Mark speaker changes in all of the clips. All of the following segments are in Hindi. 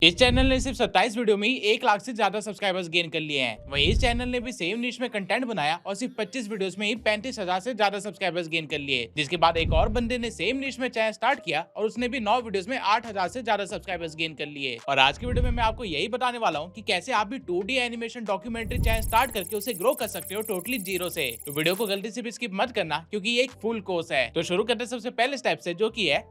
Speaker 1: इस चैनल ने सिर्फ 27 वीडियो में ही 1 लाख से ज्यादा सब्सक्राइबर्स गेन कर लिए हैं। वहीं इस चैनल ने भी सेम निश में कंटेंट बनाया और सिर्फ 25 वीडियोस में ही 35,000 से ज्यादा सब्सक्राइबर्स गेन कर लिए। जिसके बाद एक और बंदे ने सेम निश में चैनल स्टार्ट किया और उसने भी 9 वीडियोस में 8,000 से ज्यादा सब्सक्राइबर्स गेन कर लिए। और आज की वीडियो में मैं आपको यही बताने वाला हूँ कि कैसे आप भी 2D animation documentary channel start करके उसे ग्रो कर सकते हो टोटली जीरो से। तो वीडियो को गलती से भी स्किप मत करना क्योंकि ये एक फुल कोर्स है। तो शुरू करते हैं सबसे पहले स्टेप से, जो की है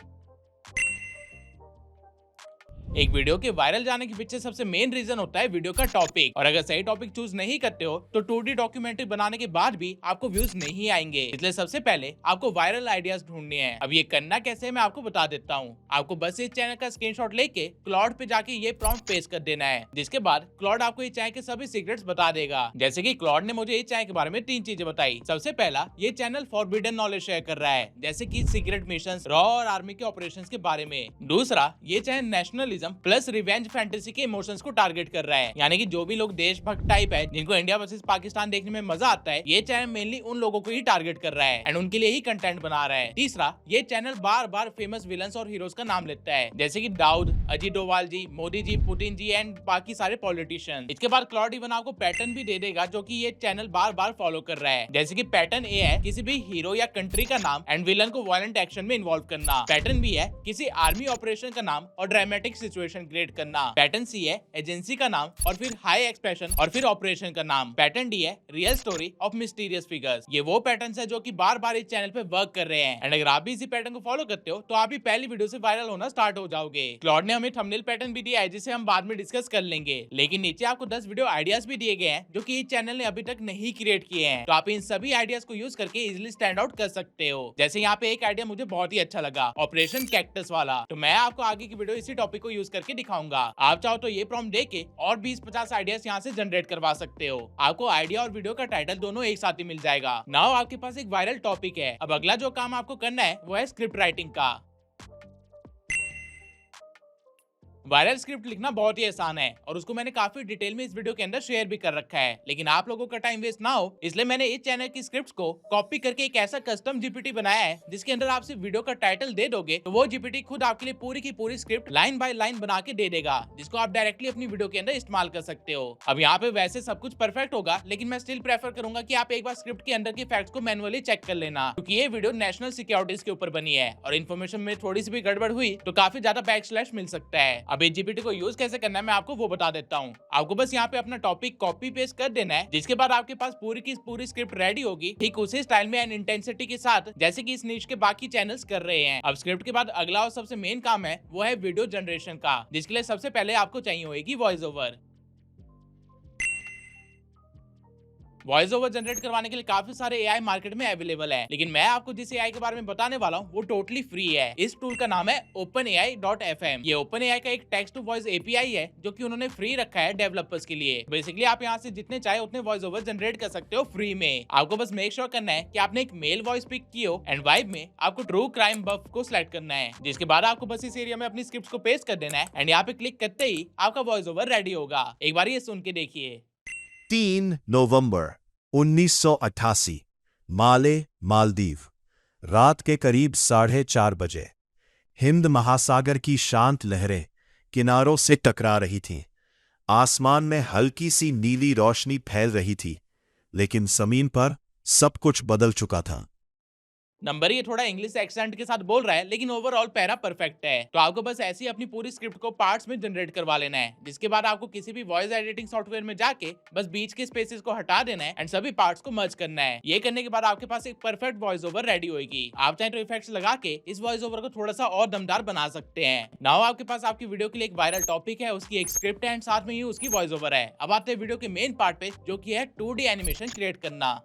Speaker 1: एक वीडियो के वायरल जाने के पीछे सबसे मेन रीजन होता है वीडियो का टॉपिक। और अगर सही टॉपिक चूज नहीं करते हो तो 2D डॉक्यूमेंट्री बनाने के बाद भी आपको व्यूज नहीं आएंगे। इसलिए सबसे पहले आपको वायरल आइडियाज ढूंढने हैं। अब ये करना कैसे है मैं आपको बता देता हूँ। आपको बस इस चैनल का स्क्रीनशॉट लेके क्लॉड पे जाके ये प्रॉम्प्ट पेस्ट कर देना है, जिसके बाद क्लॉड आपको इस चैनल के सभी सीक्रेट्स बता देगा। जैसे कि क्लॉड ने मुझे इस चैनल के बारे में 3 चीजें बताई। सबसे पहला, ये चैनल फॉरबिडन नॉलेज शेयर कर रहा है, जैसे कि सीक्रेट मिशंस, रॉ और आर्मी के ऑपरेशंस के बारे में। दूसरा, ये channel nationalism plus revenge fantasy के इमोशंस को टारगेट कर रहा है, यानी कि जो भी लोग देशभक्त टाइप है, जिनको इंडिया वर्सेस पाकिस्तान देखने में मजा आता है, ये चैनल मेनली उन लोगों को ही टारगेट कर रहा है एंड उनके लिए ही कंटेंट बना रहा है। तीसरा, ये चैनल बार बार फेमस विलन्स और हीरोज का नाम लेता है, जैसे कि दाऊद, अजीत डोवाल जी, Modi ji, Putin ji and बाकी सारे पॉलिटिशियन। इसके बाद क्लॉड इवन आपको पैटर्न भी दे देगा जो कि ये चैनल बार बार फॉलो कर रहा है, जैसे कि पैटर्न ए है किसी भी हीरो या कंट्री का नाम एंड विलन को वायलेंट एक्शन में इन्वॉल्व करना। पैटर्न बी है किसी आर्मी ऑपरेशन का नाम और ड्रामेटिक सिचुएशन क्रिएट करना। पैटर्न सी है एजेंसी का नाम और फिर हाई एक्सप्रेशन और फिर ऑपरेशन का नाम। पैटर्न डी है real story of mysterious figures. ये वो पैटर्न्स है जो कि बार बार इस चैनल पे वर्क कर रहे हैं एंड अगर आप भी इसी पैटर्न को फॉलो करते हो तो आप भी पहली वीडियो से वायरल होना स्टार्ट हो जाओगे। क्लॉड ने हमें थंबनेल पैटर्न भी दिया है जिसे हम बाद में डिस्कस कर लेंगे, लेकिन नीचे आपको 10 वीडियो आइडियाज भी दिए गए हैं जो कि इस चैनल ने अभी तक नहीं क्रिएट किए हैं। तो आप इन सभी आइडियाज को यूज करके इजिली स्टैंड आउट कर सकते हो। जैसे यहाँ पे एक आइडिया मुझे बहुत ही अच्छा लगा, ऑपरेशन कैक्टस वाला। तो मैं आपको आगे की वीडियो इसी टॉपिक को यूज करके दिखाऊंगा। आप चाहो तो ये प्रॉम्प्ट देके और 20-50 आइडियाज यहाँ से जनरेट करवा सकते हो। आपको आइडिया और वीडियो का टाइटल दोनों एक साथ ही मिल जाएगा। नाउ आपके पास एक वायरल टॉपिक है। अब अगला जो काम आपको करना है वो है स्क्रिप्ट राइटिंग का। वायरल स्क्रिप्ट लिखना बहुत ही आसान है और उसको मैंने काफी डिटेल में इस वीडियो के अंदर शेयर भी कर रखा है, लेकिन आप लोगों का टाइम वेस्ट ना हो इसलिए मैंने इस चैनल की स्क्रिप्ट्स को कॉपी करके एक ऐसा कस्टम जीपीटी बनाया है जिसके अंदर आप सिर्फ वीडियो का टाइटल दे दोगे तो वो जीपीटी खुद आपके लिए पूरी की पूरी स्क्रिप्ट लाइन बाय लाइन बना के दे देगा, जिसको आप डायरेक्टली अपनी वीडियो के अंदर इस्तेमाल कर सकते हो। अब यहाँ पे वैसे सब कुछ परफेक्ट होगा, लेकिन मैं स्टिल प्रेफर करूंगा कि आप एक बार स्क्रिप्ट के अंदर के फैक्ट्स को मैनुअली चेक कर लेना, क्योंकि ये वीडियो नेशनल सिक्योरिटीज के ऊपर बनी है और इन्फॉर्मेशन में थोड़ी सी भी गड़बड़ हुई तो काफी ज्यादा बैकस्लैश मिल सकता है। अब इस जीपीटी को यूज कैसे करना है मैं आपको वो बता देता हूँ। आपको बस यहाँ पे अपना टॉपिक कॉपी पेस्ट कर देना है, जिसके बाद आपके पास पूरी की पूरी स्क्रिप्ट रेडी होगी, ठीक उसी स्टाइल में एंड इंटेंसिटी के साथ जैसे कि इस निश के बाकी चैनल्स कर रहे हैं। अब स्क्रिप्ट के बाद अगला और सबसे मेन काम है वो है वीडियो जनरेशन का, जिसके लिए सबसे पहले आपको चाहिए होगी voice over. Voice over generate करवाने के लिए काफी सारे एआई मार्केट में अवेलेबल है, लेकिन मैं आपको जिस एआई के बारे में बताने वाला हूँ वो टोटली फ्री है। इस टूल का नाम है OpenAI.fm। ये OpenAI का एक टेक्स्ट टू वॉइस एपीआई है जो कि उन्होंने फ्री रखा है डेवलपर्स के लिए। बेसिकली आप यहाँ से जितने चाहे उतने वॉइस ओवर जनरेट कर सकते हो फ्री में। आपको बस मेक श्योर करना है कि आपने एक मेल वॉइस पिक की हो एंड वाइब में आपको ट्रू क्राइम बफ को सिलेक्ट करना है, जिसके बाद आपको बस इस एरिया में अपनी स्क्रिप्ट को पेस्ट कर देना है एंड यहाँ पे क्लिक करते ही आपका वॉइस ओवर रेडी होगा। एक बार ये सुन के देखिए।
Speaker 2: 3 नवंबर 1988 माले, मालदीव। रात के करीब 4:30 बजे। हिंद महासागर की शांत लहरें किनारों से टकरा रही थीं। आसमान में हल्की सी नीली रोशनी फैल रही थी, लेकिन जमीन पर सब कुछ बदल चुका था।
Speaker 1: नंबर ये थोड़ा इंग्लिश एक्सेंट के साथ बोल रहा है, लेकिन ओवरऑल पैरा परफेक्ट है। तो आपको बस ऐसी अपनी पूरी स्क्रिप्ट को पार्ट्स में जनरेट करवा लेना है, जिसके बाद आपको किसी भी वॉइस एडिटिंग सॉफ्टवेयर में जाके बस बीच के स्पेसेस को हटा देना है एंड सभी पार्ट्स को मर्ज करना है। ये करने के बाद आपके पास एक परफेक्ट वॉइस ओवर रेडी होगी। आप चाहे तो इफेक्ट्स लगा के इस वॉइस ओवर को थोड़ा सा और दमदार बना सकते हैं। नाउ आपके पास आपकी वीडियो के लिए एक वायरल टॉपिक है, उसकी एक स्क्रिप्ट है एंड साथ में ही उसकी वॉइस ओवर है। अब आते हैं वीडियो के मेन पार्ट पे, जो की है 2D एनिमेशन क्रिएट करना।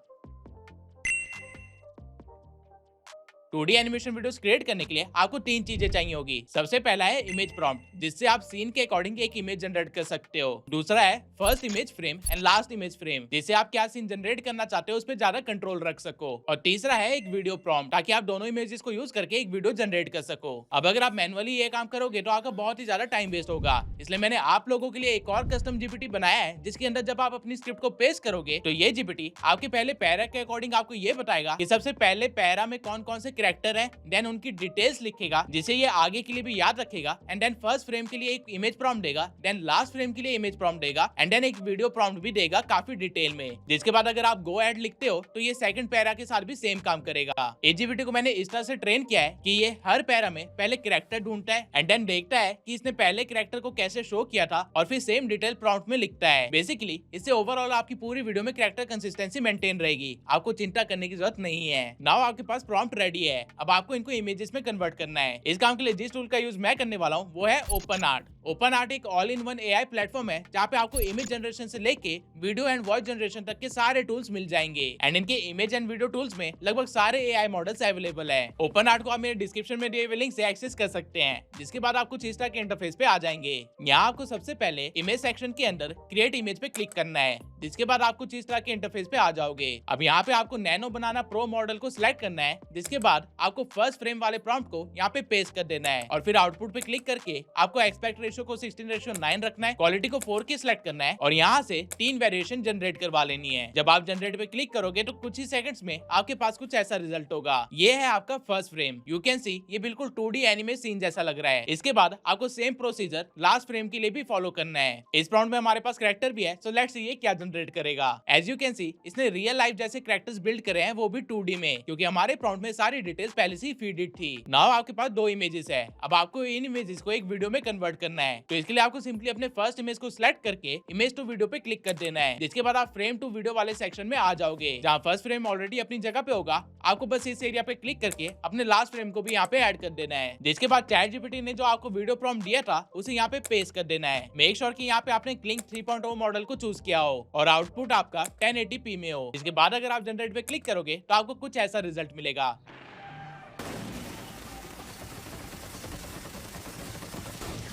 Speaker 1: 2D एनिमेशन वीडियोस क्रिएट करने के लिए आपको 3 चीजें चाहिए होगी। सबसे पहला है इमेज प्रॉम्प्ट, जिससे आप सीन के अकॉर्डिंग एक इमेज जनरेट कर सकते हो। दूसरा है first image frame and last image frame, जिससे आप क्या सीन जनरेट करना चाहते हो उस पर ज्यादा कंट्रोल रख सको। और तीसरा है एक वीडियो प्रॉम्प्ट, ताकि आप दोनों इमेजेस को यूज करके एक वीडियो जनरेट कर सको। अब अगर आप मैनुअली ये काम करोगे तो आपका बहुत ही ज्यादा टाइम वेस्ट होगा, इसलिए मैंने आप लोगों के लिए एक और कस्टम जीपीटी बनाया है, जिसके अंदर जब आप अपनी स्क्रिप्ट को पेस्ट करोगे तो ये जीपीटी आपके पहले पैरा के अकॉर्डिंग आपको ये बताएगा कि सबसे पहले पैरा में कौन कौन से कैरेक्टर है, देन उनकी डिटेल्स लिखेगा जिसे ये आगे के लिए भी याद रखेगा, एंड देन फर्स्ट फ्रेम के लिए एक इमेज प्रॉम्प्ट देगा, देन लास्ट फ्रेम के लिए इमेज प्रॉम्प्ट देगा, एंड देन एक वीडियो प्रॉम्प्ट भी देगा काफी डिटेल में। जिसके बाद अगर आप गो ऐड लिखते हो तो ये सेकंड पैरा के साथ भी सेम काम करेगा। एजीपीटी को मैंने इस तरह से ट्रेन किया है कि ये हर पैरा में पहले कैरेक्टर ढूंढता है एंड देन देखता है कि इसने पहले कैरेक्टर को कैसे शो किया था और फिर सेम डिटेल प्रॉम्प्ट में लिखता है। बेसिकली इससे ओवरऑल आपकी पूरी वीडियो में कैरेक्टर कंसिस्टेंसी मेंटेन रहेगी, आपको चिंता करने की जरूरत नहीं है। नाउ आपके पास प्रॉम्प्ट रेडी है, अब आपको इनको इमेजेस में कन्वर्ट करना है। इस काम के लिए जिस टूल का यूज मैं करने वाला हूँ वो है ओपन आर्ट। ओपन आर्ट एक all in one AI platform है जहाँ पे आपको इमेज जनरेशन से लेके वीडियो एंड वॉइस जनरेशन तक के सारे टूल्स मिल जाएंगे, एंड इनके इमेज एंड वीडियो टूल्स में लगभग सारे एआई मॉडल्स अवेलेबल है। ओपन आर्ट को आप मेरे डिस्क्रिप्शन में दिए हुए लिंक से एक्सेस कर सकते हैं। जिसके बाद आप कुछ इस तरह के इंटरफेस पे आ जाएंगे। यहाँ आपको सबसे पहले इमेज सेक्शन के अंदर क्रिएट इमेज पे क्लिक करना है, जिसके बाद आप कुछ इस तरह के इंटरफेस पे आ जाओगे। अब यहाँ पे आपको नैनो बनाना प्रो मॉडल को सिलेक्ट करना है, जिसके बाद आपको फर्स्ट फ्रेम वाले प्रॉम्प्ट को यहाँ पे पेस्ट कर देना है और फिर आउटपुट पे क्लिक करके आपको एस्पेक्ट रेशियो को 16:9 रखना है, क्वालिटी को 4K सिलेक्ट करना है और यहाँ से 3 वेरिएशन जनरेट करवा लेनी है। जब आप जनरेट पे क्लिक करोगे तो कुछ ही सेकंड्स में आपके पास कुछ ऐसा रिजल्ट होगा। ये है आपका first frame. You can see ये बिल्कुल 2D एनिमे सीन जैसा लग रहा है। इसके बाद आपको सेम प्रोसीजर लास्ट फ्रेम के लिए भी फॉलो करना है। इस प्रॉम्प्ट में हमारे पास कैरेक्टर भी है, सो लेट्स सी ये क्या जनरेट करेगा। एज यू कैन सी इसने रियल लाइफ जैसे कैरेक्टर्स बिल्ड करे हैं, वो भी 2D में, क्योंकि हमारे प्रॉम्प्ट में सारी डिटेल्स पहले से ही फीडेड थी। नाउ आपके पास 2 इमेजेस है, अब आपको इन इमेजेस को एक वीडियो में कन्वर्ट करना है। तो इसके लिए आपको सिंपली अपने फर्स्ट इमेज को सिलेक्ट करके इमेज टू वीडियो पे क्लिक कर देना है, जिसके बाद आप फ्रेम टू वीडियो वाले सेक्शन में आ जाओगे, जहाँ फर्स्ट फ्रेम ऑलरेडी अपनी जगह पे होगा। आपको बस इस एरिया पे क्लिक करके अपने लास्ट फ्रेम को भी यहाँ पे ऐड कर देना है। जिसके बाद चैटजीपीटी ने जो आपको वीडियो प्रॉम्प्ट दिया था उसे यहाँ पे पेस्ट कर देना है। मेक श्योर कि यहाँ पे आपने क्लिंक 3.0 मॉडल को चूज किया हो और आउटपुट आपका 1080p में हो। इसके बाद अगर आप जनरेट पे क्लिक करोगे तो आपको कुछ ऐसा रिजल्ट मिलेगा।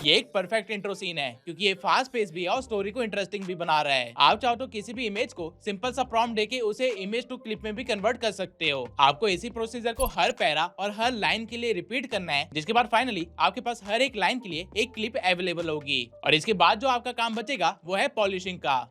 Speaker 1: ये एक परफेक्ट इंट्रो सीन है, क्योंकि ये फास्ट पेस भी है और स्टोरी को इंटरेस्टिंग भी बना रहा है। आप चाहो तो किसी भी इमेज को सिंपल सा प्रॉम्प्ट देके उसे इमेज टू क्लिप में भी कन्वर्ट कर सकते हो। आपको इसी प्रोसीजर को हर पैरा और हर लाइन के लिए रिपीट करना है, जिसके बाद फाइनली आपके पास हर एक लाइन के लिए एक क्लिप अवेलेबल होगी। और इसके बाद जो आपका काम बचेगा वो है पॉलिशिंग का।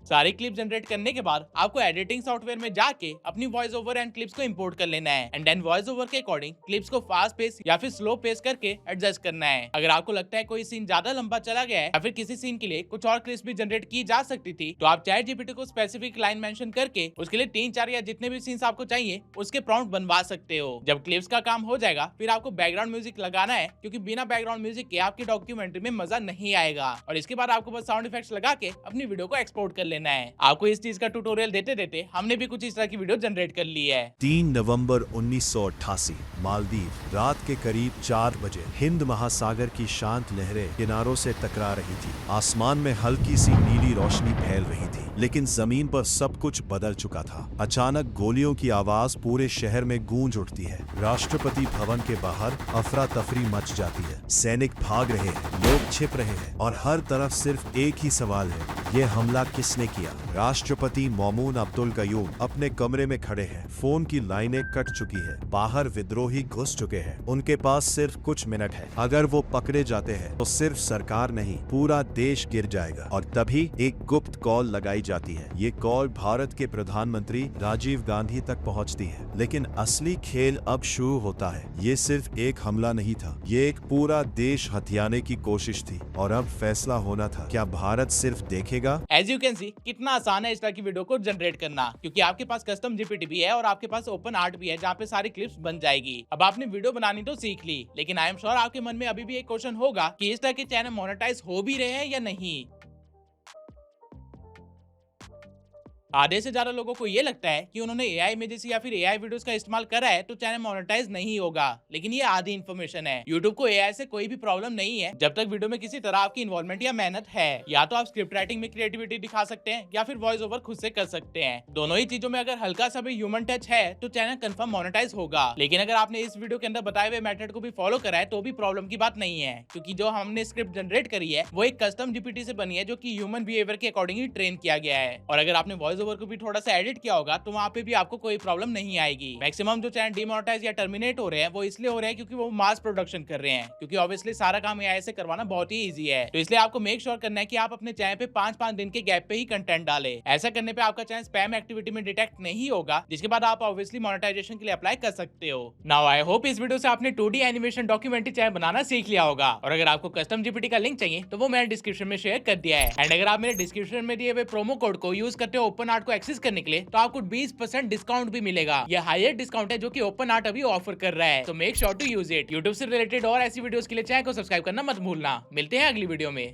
Speaker 1: सारी क्लिप जनरेट करने के बाद आपको एडिटिंग सॉफ्टवेयर में जाके अपनी वॉइस ओवर एंड क्लिप्स को इंपोर्ट कर लेना है, एंड देन वॉइस ओवर के अकॉर्डिंग क्लिप्स को फास्ट पेस या फिर स्लो पेस करके एडजस्ट करना है। अगर आपको लगता है कोई सीन ज्यादा लंबा चला गया है या फिर किसी सीन के लिए कुछ और क्लिप्स भी जनरेट की जा सकती थी, तो आप चैटजीपीटी को स्पेसिफिक लाइन मेंशन करके उसके लिए 3-4 या जितने भी सीन्स आपको चाहिए उसके प्रॉम्प्ट बनवा सकते हो। जब क्लिप्स का काम हो जाएगा फिर आपको बैकग्राउंड म्यूजिक लगाना है, क्योंकि बिना बैकग्राउंड म्यूजिक के आपकी डॉक्यूमेंट्री में मजा नहीं आएगा। और इसके बाद आपको बस साउंड इफेक्ट्स लगा के अपनी वीडियो को एक्सपोर्ट कर लेना है। आपको इस चीज का ट्यूटोरियल देते देते हमने भी कुछ इस तरह की वीडियो जनरेट कर ली है।
Speaker 2: 3 नवंबर 1988 मालदीव, रात के करीब 4 बजे हिंद महासागर की शांत लहरें किनारों से टकरा रही थी। आसमान में हल्की सी नीली रोशनी फैल रही थी, लेकिन जमीन पर सब कुछ बदल चुका था। अचानक गोलियों की आवाज पूरे शहर में गूंज उठती है। राष्ट्रपति भवन के बाहर अफरा तफरी मच जाती है। सैनिक भाग रहे हैं, लोग छिप रहे हैं और हर तरफ सिर्फ एक ही सवाल है, ये हमला किसने किया? राष्ट्रपति मौमून अब्दुल कयूम अपने कमरे में खड़े हैं। फोन की लाइनें कट चुकी है, बाहर विद्रोही घुस चुके हैं। उनके पास सिर्फ कुछ मिनट है। अगर वो पकड़े जाते हैं तो सिर्फ सरकार नहीं, पूरा देश गिर जाएगा। और तभी एक गुप्त कॉल लगाई जाती है। ये कॉल भारत के प्रधानमंत्री राजीव गांधी तक पहुंचती है। लेकिन असली खेल अब शुरू होता है। ये सिर्फ एक हमला नहीं था, ये एक पूरा देश हथियाने की कोशिश थी और अब फैसला होना था, क्या भारत सिर्फ देखेगा?
Speaker 1: एज यू कैन सी कितना आसान है इस तरह की वीडियो को जनरेट करना, क्योंकि आपके पास कस्टम जीपीटी भी है और आपके पास ओपन आर्ट भी है जहाँ पे सारी क्लिप्स बन जाएगी। अब आपने वीडियो बनानी तो सीख ली, लेकिन आई एम श्योर आपके मन में अभी भी एक क्वेश्चन होगा कि इस तरह के चैनल मोनेटाइज हो भी रहे हैं या नहीं। आधे से ज्यादा लोगों को ये लगता है कि उन्होंने एआई इमेजेस या फिर एआई वीडियोस का इस्तेमाल करा है तो चैनल मोनेटाइज नहीं होगा, लेकिन ये आधी इन्फॉर्मेशन है। यूट्यूब को एआई से कोई भी प्रॉब्लम नहीं है जब तक वीडियो में किसी तरह आपकी इन्वॉल्वमेंट या मेहनत है। या तो आप स्क्रिप्ट राइटिंग में क्रिएटिविटी दिखा सकते हैं या फिर वॉइस ओवर खुद से कर सकते हैं। दोनों ही चीजों में अगर हल्का सा भी ह्यूमन टच है तो चैनल कंफर्म मोनेटाइज होगा। लेकिन अगर आपने इस वीडियो के अंदर बताए हुए मेथड को भी फॉलो करा है तो भी प्रॉब्लम की बात नहीं है, क्योंकि जो हमने स्क्रिप्ट जनरेट करी है वो एक कस्टम जीपीटी से बनी है जो कि ह्यूमन बिहेवियर के अकॉर्डिंग ही ट्रेन किया गया है। और अगर आपने वॉइस ओवर को भी थोड़ा सा एडिट किया होगा तो वहाँ पे भी आपको कोई प्रॉब्लम नहीं आएगी। मैक्सिमम जो चैनल डिमोनेटाइज या टर्मिनेट हो रहे हैं वो इसलिए हो रहे हैं क्योंकि वो मास प्रोडक्शन कर रहे हैं, क्योंकि ऑब्वियसली सारा काम एआई से करवाना बहुत ही ईजी है। तो इसलिए आपको मेक श्योर करना है कि आप अपने चैनल पे 5-5 दिन के गैप पे ही कंटेंट डालें। ऐसा करने पे आपका चैनल स्पैम एक्टिविटी में डिटेक्ट नहीं होगा, जिसके बाद आप ऑब्वियसली मोनेटाइजेशन के लिए अप्लाई कर सकते हो। नाउ आई होप इस वीडियो से आपने 2D एनिमेशन डॉक्यूमेंट्री चैनल बनाना सीख लिया होगा, और अगर आपको कस्टम जीपीटी का लिंक चाहिए तो वो मैंने डिस्क्रिप्शन में शेयर कर दिया है। एंड अगर आप मेरे डिस्क्रिप्शन में दिए हुए प्रोमो कोड को यूज करते हो ओपन आर्ट को एक्सेस करने के लिए तो आपको 20% डिस्काउंट भी मिलेगा। यह हाईएस्ट डिस्काउंट है जो कि ओपन आर्ट अभी ऑफर कर रहा है, तो make sure to use it. YouTube से रिलेटेड और ऐसी वीडियोस के लिए चैनल को सब्सक्राइब करना मत भूलना। मिलते हैं अगली वीडियो में।